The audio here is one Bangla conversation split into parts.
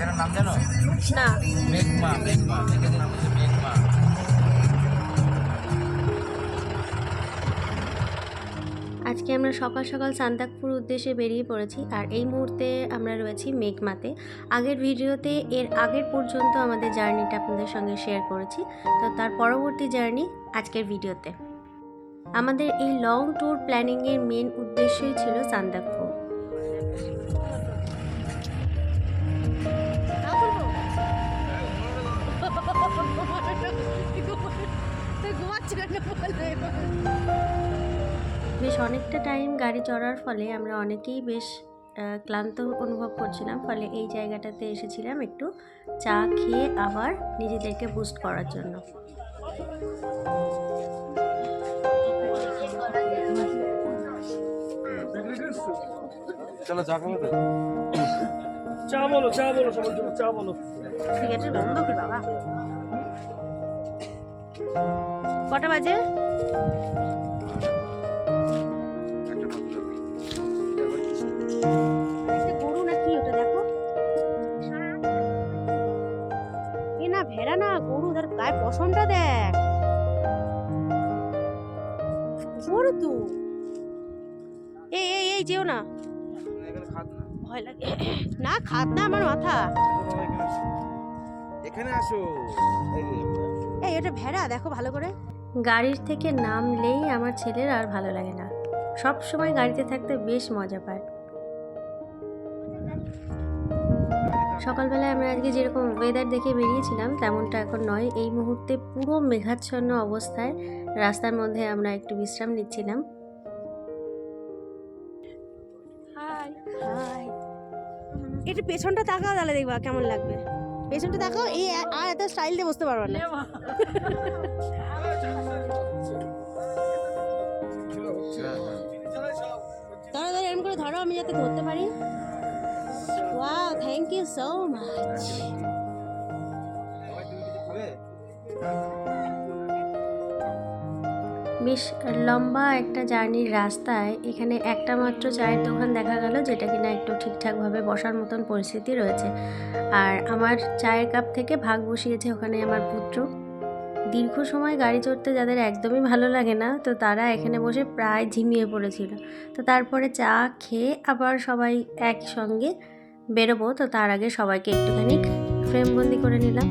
জায়গাটার নাম জানো? না। মেঘমা, মেঘমা, জায়গাটার নাম হচ্ছে মেঘমা। আজকে আমরা সকাল সকাল সান্দাকফুর উদ্দেশ্যে বেরিয়ে পড়েছি, আর এই মুহূর্তে আমরা রয়েছি মেঘমাতে। আগের ভিডিওতে এর আগের পর্যন্ত আমাদের জার্নিটা আপনাদের সঙ্গে শেয়ার করেছি, তো তার পরবর্তী জার্নি আজকের ভিডিওতে। আমাদের এই লং ট্যুর প্ল্যানিংয়ের মেন উদ্দেশ্যই ছিল সান্দাকফু। বেশ অনেকটা টাইম গাড়ি চড়ার ফলে আমরা অনেকেই বেশ ক্লান্ত অনুভব করছিলাম, ফলে এই জায়গাটাতে এসেছিলাম একটু চা খেয়ে আবার নিজেদেরকে বুস্ট করার জন্য। চলো চা খাবো তো? চা বলো সবার জন্য চা বলো। সিগারেটের বন্ধ কি বাবা? কটা বাজে? গরু নাকি ওটা? দেখো, এ না ভেড়া না, গরু। তার গায়ে পশমটা দেখ। গরু তো। এই এই এই যেও না, ভয় লাগে। না খাদ না, আমার মাথা। এখানে আসো। এই এটা ভেড়া, দেখো ভালো করে। গাড়ির থেকে নামলেই আমার ছেলের আর ভালো লাগে না, সব সময় গাড়িতে থাকতে বেশ মজা পায়। সকালবেলায় আমরা আজকে যেরকম ওয়েদার দেখে বেরিয়েছিলাম তেমনটা এখন নয়। এই মুহূর্তে পুরো মেঘাচ্ছন্ন অবস্থায় রাস্তার মধ্যে আমরা একটু বিশ্রাম নিচ্ছিলাম। একটু পেছনটা তাকাও, তাহলে দেখবা কেমন লাগবে। পেছনটা তাকাও, এই আর এত স্টাইল দিয়ে বসতে পারবা না। ধরো ধরো, এরকম করে ধরো, আমি যাতে ধরতে পারি। Wow, thank you so much. বেশ লম্বা একটা জার্নির রাস্তায় এখানে একটা মাত্র চায়ের দোকান দেখা গেল, যেটা কিনা একটু ঠিকঠাকভাবে বসার মতন পরিস্থিতি রয়েছে। আর আমার চায়ের কাপ থেকে ভাগ বসিয়েছে ওখানে আমার পুত্র। দীর্ঘ সময় গাড়ি চড়তে যাদের একদমই ভালো লাগে না, তো তারা এখানে বসে প্রায় ঝিমিয়ে পড়েছিল। তো তারপরে চা খেয়ে আবার সবাই একসঙ্গে বেরোবো, তো তার আগে সবাইকে একটুখানি ফ্রেমবন্দি করে নিলাম।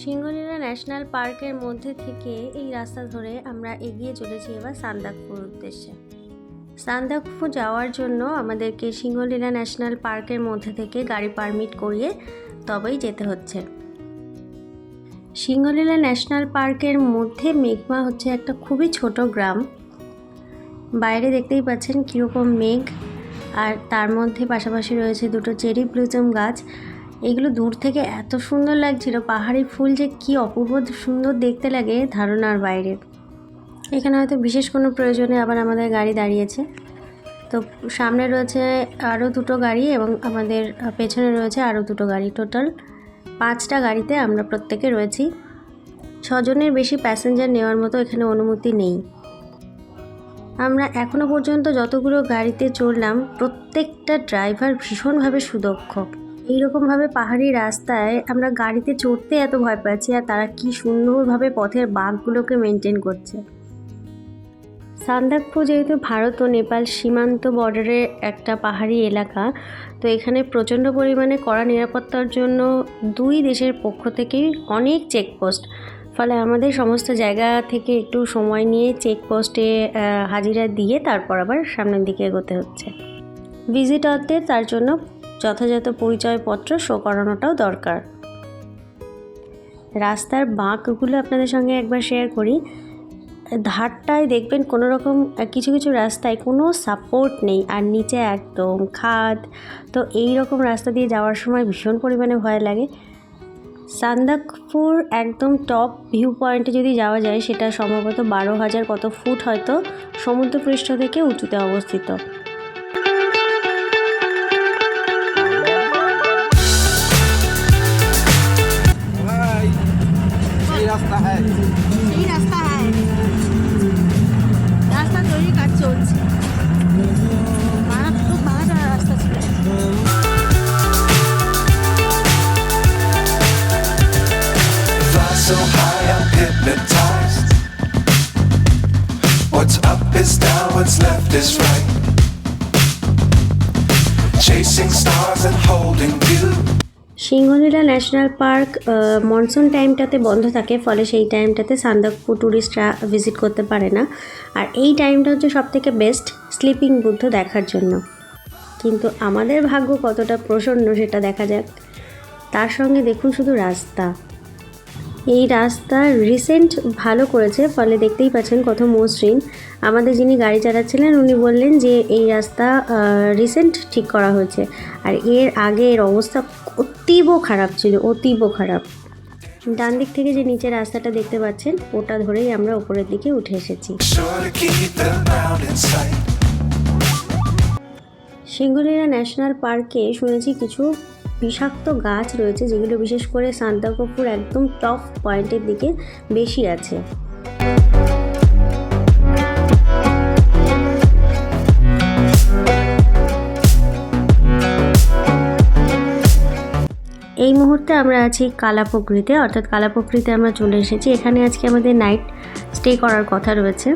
সিংহলীলা ন্যাশনাল পার্কের মধ্যে থেকে এই রাস্তা ধরে আমরা এগিয়ে চলেছি এবার সান্দাকফুর উদ্দেশ্যে। সান্দাকফু যাওয়ার জন্য আমাদেরকে সিংহলীলা ন্যাশনাল পার্কের মধ্যে থেকে গাড়ি পারমিট করিয়ে তবেই যেতে হচ্ছে। সিংহলীলা ন্যাশনাল পার্কের মধ্যে মেঘমা হচ্ছে একটা খুবই ছোট গ্রাম। বাইরে দেখতেই পাচ্ছেন কীরকম মেঘ, আর তার মধ্যে পাশাপাশি রয়েছে দুটো চেরি ব্লুজম গাছ। এগুলো দূর থেকে এত সুন্দর লাগছিল, পাহাড়ি ফুল যে কি অপূর্ব সুন্দর দেখতে লাগে ধারণার বাইরে। এখানে হয়তো বিশেষ কোনো প্রয়োজনে আবার আমাদের গাড়ি দাঁড়িয়েছে। তো সামনে রয়েছে আরও দুটো গাড়ি এবং আমাদের পেছনে রয়েছে আরও দুটো গাড়ি। টোটাল 5টা গাড়িতে আমরা প্রত্যেকে রয়েছি। 6 জনের বেশি প্যাসেঞ্জার নেওয়ার মতো এখানে অনুমতি নেই। আমরা এখনও পর্যন্ত যতগুলো গাড়িতে চড়লাম প্রত্যেকটা ড্রাইভার ভীষণভাবে সুদক্ষ। এইরকমভাবে পাহাড়ি রাস্তায় আমরা গাড়িতে চড়তে এত ভয় পাচ্ছি, আর তারা কি সুন্দরভাবে পথের বাঁকগুলোকে মেনটেন করছে। সান্দাকফু যেহেতু ভারত ও নেপাল সীমান্ত বর্ডারের একটা পাহাড়ি এলাকা, তো এখানে প্রচণ্ড পরিমাণে কড়া নিরাপত্তার জন্য 2 দেশের পক্ষ থেকেই অনেক চেকপোস্ট। ফলে আমাদের সমস্ত জায়গা থেকে একটু সময় নিয়ে চেকপোস্টে হাজিরা দিয়ে তারপর আবার সামনের দিকে এগোতে হচ্ছে। ভিজিটরদের তার জন্য যথাযথ পরিচয়পত্র শো করানোটাও দরকার। রাস্তার বাঁকগুলো আপনাদের সঙ্গে একবার শেয়ার করি। ধারটায় দেখবেন কোনো রকম কিছু কিছু রাস্তায় কোনো সাপোর্ট নেই, আর নিচে একদম খাদ। তো এই রকম রাস্তা দিয়ে যাওয়ার সময় ভীষণ পরিমাণে ভয় লাগে। সান্দাকফুর একদম টপ ভিউ পয়েন্টে যদি যাওয়া যায়, সেটা সম্ভবত 12,000 কত ফুট হয়তো সমুদ্রপৃষ্ঠ থেকে উঁচুতে অবস্থিত। रास्ता है এই রাস্তা হ্যাঁ রাস্তা তৈরি কাজ চলছে মারাত্মক ভালো রাস্তা ছিল Fly so high, I'm hypnotized. What's up is down, what's left is right. Chasing stars and holding you. Singalila national park monsoon টাইমটাতে বন্ধ থাকে, ফলে সেই টাইমটাতে সান্দাকফু ট্যুরিস্টরা ভিজিট করতে পারে না। আর এই টাইমটা হচ্ছে সবথেকে বেস্ট স্লিপিং বুদ্ধ দেখার জন্য। কিন্তু আমাদের ভাগ্য কতটা প্রসন্ন সেটা দেখা যাক। তার সঙ্গে দেখুন শুধু রাস্তা, এই রাস্তা রিসেন্ট ভালো করেছে, ফলে দেখতেই পাচ্ছেন কত মসৃণ। আমাদের যিনি গাড়ি চালাচ্ছিলেন উনি বললেন যে এই রাস্তা রিসেন্ট ঠিক করা হয়েছে, আর এর আগে এর অবস্থা অতীব খারাপ ছিল, অতীব খারাপ। ডান দিক থেকে যে নিচে রাস্তাটা দেখতে পাচ্ছেন ওটা ধরেই আমরা উপরের দিকে উঠে এসেছি। Sure to keep the ground in sight. Singalila national পার্কে শুনেছি কিছু বিষাক্ত গাছ রয়েছে, যেগুলো বিশেষ করে সান্দাকফুর একদম টপ পয়েন্টের দিকে বেশি আছে। এই মুহূর্তে আমরা আছি কালাপোখরিতে, অর্থাৎ কালাপোখরিতে আমরা চলে এসেছি। এখানে আজকে আমাদের নাইট স্টে করার কথা রয়েছে।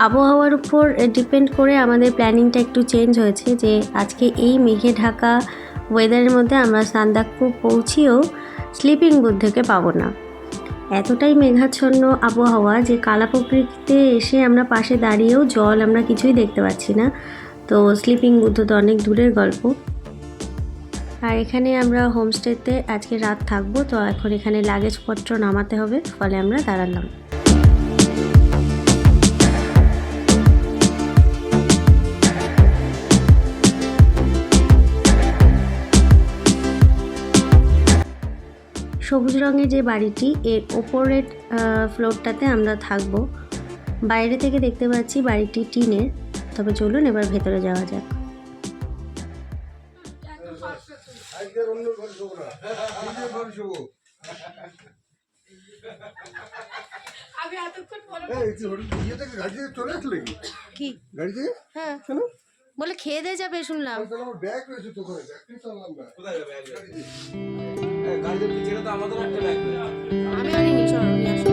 আবহাওয়ার উপর ডিপেন্ড করে আমাদের প্ল্যানিংটা একটু চেঞ্জ হয়েছে, যে আজকে এই মেঘে ঢাকা ওয়েদারের মধ্যে আমরা সান্দাকফু পৌঁছিয়েও স্লিপিং বুথ থেকে পাবো না। এতটাই মেঘাচ্ছন্ন আবহাওয়া যে কালাপোখরিতে এসে আমরা পাশে দাঁড়িয়েও জল আমরা কিছুই দেখতে পাচ্ছি না। তো স্লিপিং বুথ তো অনেক দূরের গল্প। আর এখানে আমরা হোমস্টেতে আজকে রাত থাকবো, তো এখন এখানে লাগেজপত্র নামাতে হবে, ফলে আমরা দাঁড়ালাম। সবুজ রঙের যে বাড়িটি, এর ওপরের ফ্লোরটাতে আমরা থাকবো। বাইরে থেকে দেখতে পাচ্ছি বাড়িটি টিনের। তবে চলুন এবার ভেতরে যাওয়া যাক। কি হ্যাঁ বলে খেয়ে দিয়ে যাবে শুনলাম। গাড়িতে পিছিয়ে তো আমাদের একটা ব্যাগ আমি আনিনি, চলো নিয়ে আসো।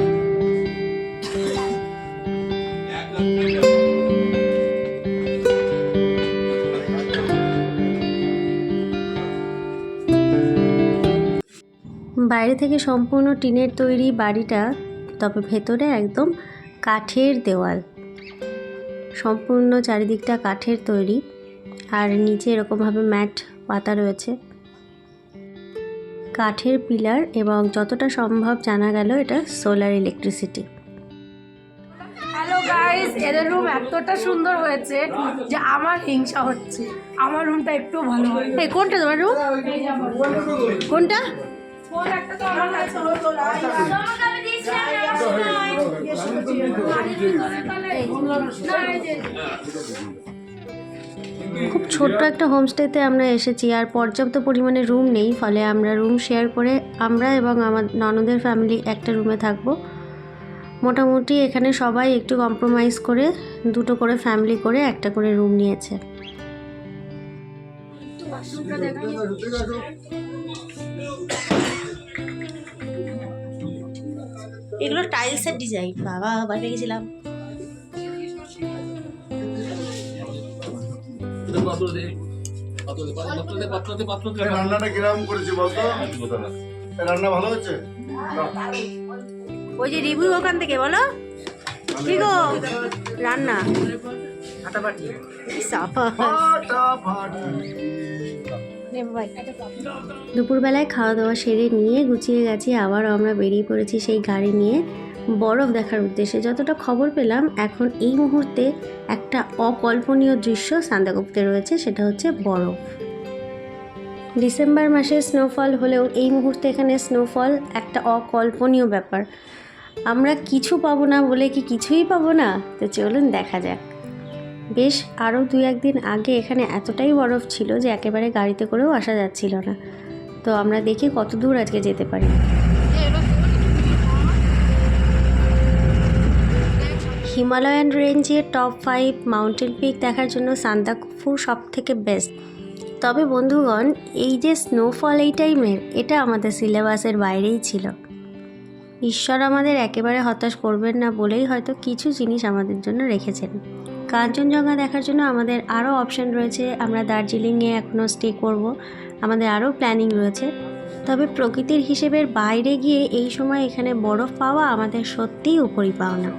বাইরে থেকে সম্পূর্ণ টিনের তৈরি বাড়িটা, তবে ভেতরে একদম কাঠের দেওয়াল, সম্পূর্ণ চারিদিকটা কাঠের তৈরি। আর নিচে এরকমভাবে ম্যাট পাতা রয়েছে, কাঠের পিলার, এবং যতটা সম্ভব জানা গেল এটা সোলার ইলেকট্রিসিটি। হ্যালো গাইস, এদের রুম এতটা সুন্দর হয়েছে যে আমার হিংসা হচ্ছে। আমার রুমটা একটু ভালো হয়। এই কোনটা তোমার রুম? কোনটা? ফোন একটা তো আমার কাছে হলো না। খুব ছোট্ট একটা হোমস্টেতে আমরা এসেছি, আর পর্যাপ্ত পরিমাণে রুম নেই, ফলে আমরা রুম শেয়ার করে আমরা এবং আমার ননদের ফ্যামিলি একটা রুমে থাকবো। মোটামুটি এখানে সবাই একটু কম্প্রোমাইজ করে দুটো করে ফ্যামিলি করে একটা করে রুম নিয়েছে। এগুলো টাইলসের ডিজাইন, বাবা বাইরে গেছিলাম। রান্নাটা কিরকম করেছি বলতো? রান্না ভালো হচ্ছে? ওই যে রিভিউ ওখান থেকে বলো কি গো রান্না। দুপুরবেলায় খাওয়া দাওয়া সেরে নিয়ে গুছিয়ে গেছি, আবারও আমরা বেরিয়ে পড়েছি সেই গাড়ি নিয়ে বরফ দেখার উদ্দেশ্যে। যতটা খবর পেলাম এখন এই মুহূর্তে একটা অকল্পনীয় দৃশ্য সান্দাকফুতে রয়েছে, সেটা হচ্ছে বরফ। ডিসেম্বর মাসে স্নোফল হলেও এই মুহূর্তে এখানে স্নোফল একটা অকল্পনীয় ব্যাপার। আমরা কিছু পাবো না বলে কি কিছুই পাবো না? তো চলুন দেখা যাক। বেশ আরও 2-1 দিন আগে এখানে এতটাই বরফ ছিল যে একেবারে গাড়িতে করেও আসা যাচ্ছিল না। তো আমরা দেখি কত দূর আজকে যেতে পারি। হিমালয়ান রেঞ্জের টপ 5 মাউন্টেন পিক দেখার জন্য সান্দাকফু সব থেকে বেস্ট। তবে বন্ধুগণ, এই যে স্নোফল এই টাইমের, এটা আমাদের সিলেবাসের বাইরেই ছিল। ঈশ্বর আমাদের একেবারে হতাশ করবেন না বলেই হয়তো কিছু জিনিস আমাদের জন্য রেখেছেন। কাঞ্চনজঙ্ঘা দেখার জন্য আমাদের আরও অপশান রয়েছে। আমরা দার্জিলিংয়ে এখনও স্টে করব, আমাদের আরও প্ল্যানিং রয়েছে। তবে প্রকৃতির হিসেবের বাইরে গিয়ে এই সময় এখানে বরফ পাওয়া আমাদের সত্যিই উপরি পাওনা।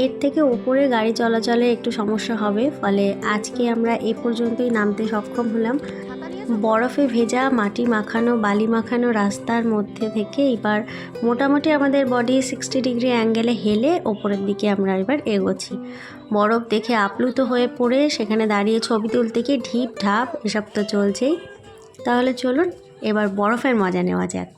এর থেকে ওপরে গাড়ি চলাচলে একটু সমস্যা হবে, ফলে আজকে আমরা এ পর্যন্তই নামতে সক্ষম হলাম। বরফে ভেজা, মাটি মাখানো, বালি মাখানো রাস্তার মধ্যে থেকে এবার মোটামুটি আমাদের বডি 60 ডিগ্রি অ্যাঙ্গেলে হেলে ওপরের দিকে আমরা এবার এগোচ্ছি। বরফ দেখে আপ্লুত হয়ে পড়ে সেখানে দাঁড়িয়ে ছবি তুলতে গিয়ে ঢিপ ঢাপ এসব তো চলছেই। তাহলে চলুন এবার বরফের মজা নেওয়া যাক।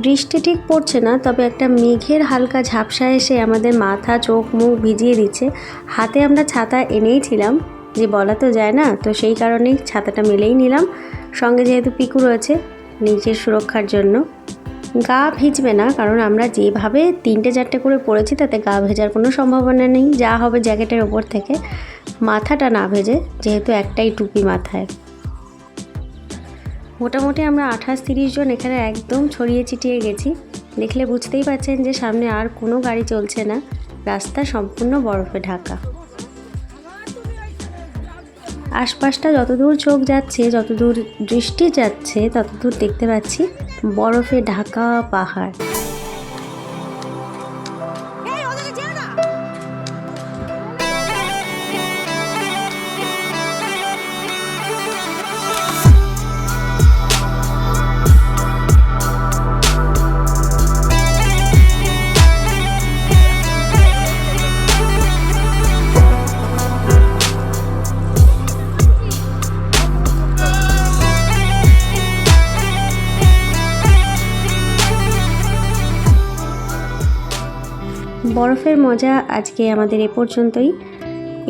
বৃষ্টি ঠিক পড়ছে না, তবে একটা মেঘের হালকা ঝাপসা এসে আমাদের মাথা, চোখ, মুখ ভিজিয়ে দিচ্ছে। হাতে আমরা ছাতা এনেইছিলাম, যে বলা তো যায় না, তো সেই কারণেই ছাতাটা মেলেই নিলাম। সঙ্গে যেহেতু পিকু রয়েছে নিজের সুরক্ষার জন্য। গা ভিজবে না, কারণ আমরা যেভাবে 3-4টে করে পড়েছি তাতে গা ভেজার কোনো সম্ভাবনা নেই। যা হবে জ্যাকেটের ওপর থেকে, মাথাটা না ভেজে, যেহেতু একটাই টুপি মাথায়। মোটামুটি আমরা 28-30 জন এখানে একদম ছড়িয়ে ছিটিয়ে গেছি। দেখলে বুঝতেই পারছেন যে সামনে আর কোনো গাড়ি চলছে না, রাস্তা সম্পূর্ণ বরফে ঢাকা। আশপাশটা যতদূর চোখ যাচ্ছে, যতদূর দৃষ্টি যাচ্ছে, ততদূর দেখতে পাচ্ছি বরফে ঢাকা পাহাড়। বরফের মজা আজকে আমাদের এ পর্যন্তই।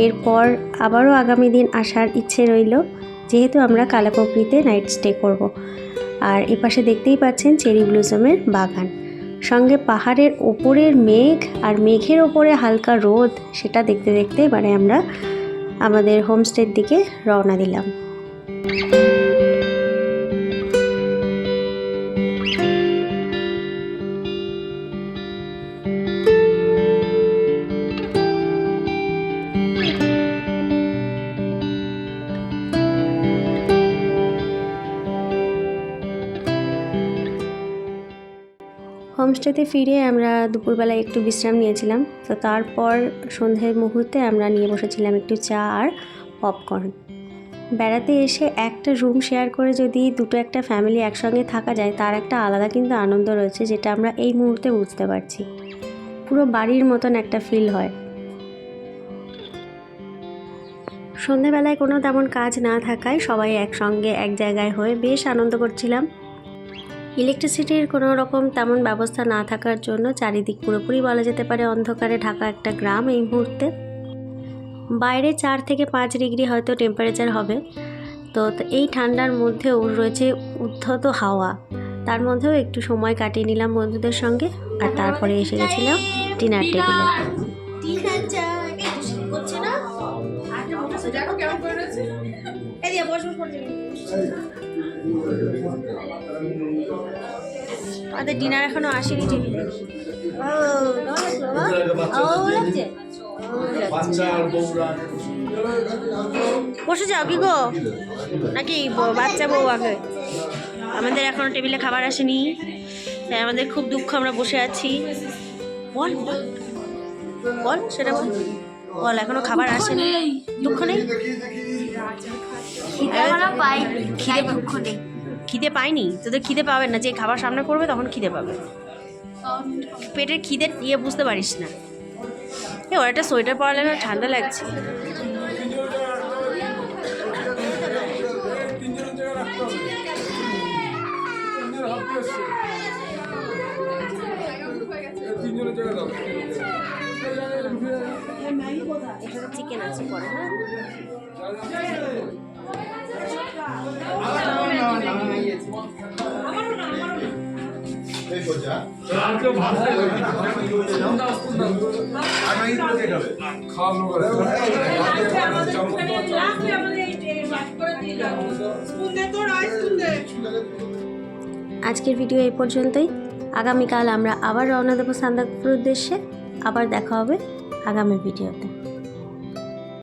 এরপর আবারও আগামী দিন আসার ইচ্ছে রইল, যেহেতু আমরা কালাপকরিতে নাইট স্টে করব। আর এপাশে দেখতেই পাচ্ছেন চেরি ব্লুজমের বাগান, সঙ্গে পাহাড়ের ওপরের মেঘ আর মেঘের ওপরে হালকা রোদ, সেটা দেখতে দেখতে এবারে আমরা আমাদের হোমস্টের দিকে রওনা দিলাম। হোমস্টেতে ফিরে আমরা দুপুরবেলায় একটু বিশ্রাম নিয়েছিলাম। তো তারপর সন্ধ্যের মুহূর্তে আমরা নিয়ে বসেছিলাম একটু চা আর পপকর্ন। বেড়াতে এসে একটা রুম শেয়ার করে যদি একটা ফ্যামিলি একসঙ্গে থাকা যায়, তার একটা আলাদা কিন্তু আনন্দ রয়েছে, যেটা আমরা এই মুহূর্তে বুঝতে পারছি। পুরো বাড়ির মতন একটা ফিল হয়। সন্ধ্যেবেলায় কোনো তেমন কাজ না থাকায় সবাই একসঙ্গে এক জায়গায় হয়ে বেশ আনন্দ করছিলাম। ইলেকট্রিসিটির কোনো রকম তেমন ব্যবস্থা না থাকার জন্য চারিদিক পুরোপুরি বলা যেতে পারে অন্ধকারে ঢাকা একটা গ্রাম এই মুহূর্তে। বাইরে 4 থেকে 5 ডিগ্রি হয়তো টেম্পারেচার হবে। তো এই ঠান্ডার মধ্যেও রয়েছে উদ্ধত হাওয়া, তার মধ্যেও একটু সময় কাটিয়ে নিলাম বন্ধুদের সঙ্গে। আর তারপরে এসে গেছিলাম ডিনার টেবিলে। আমাদের ডিনার এখনো আসেনি টেবিলে। বাচ্চা আর বউরা বসে যাও কি গো, নাকি বাচ্চা বউ আগে? আমাদের এখনো টেবিলে খাবার আসেনি, তাই আমাদের খুব দুঃখ, আমরা বসে আছি। বল বল বল, সেটা বল বল, এখনো খাবার আসেনি, দুঃখ নেই? খিদে পাইনি? তোদের খিদে পাবে না, যে খাবার সামনে করবে তখন খিদে পাবে। পেটের খিদের ইয়ে বুঝতে পারিস না। ওর একটা সোয়েটার পরালে না, ঠান্ডা লাগছে। এখানে চিকেন আছে পরে, হ্যাঁ আজকের ভিডিও এই পর্যন্তই। আগামীকাল আমরা আবার রওনা দেবো সান্দাকপুর উদ্দেশ্যে। আবার দেখা হবে আগামী ভিডিওতে।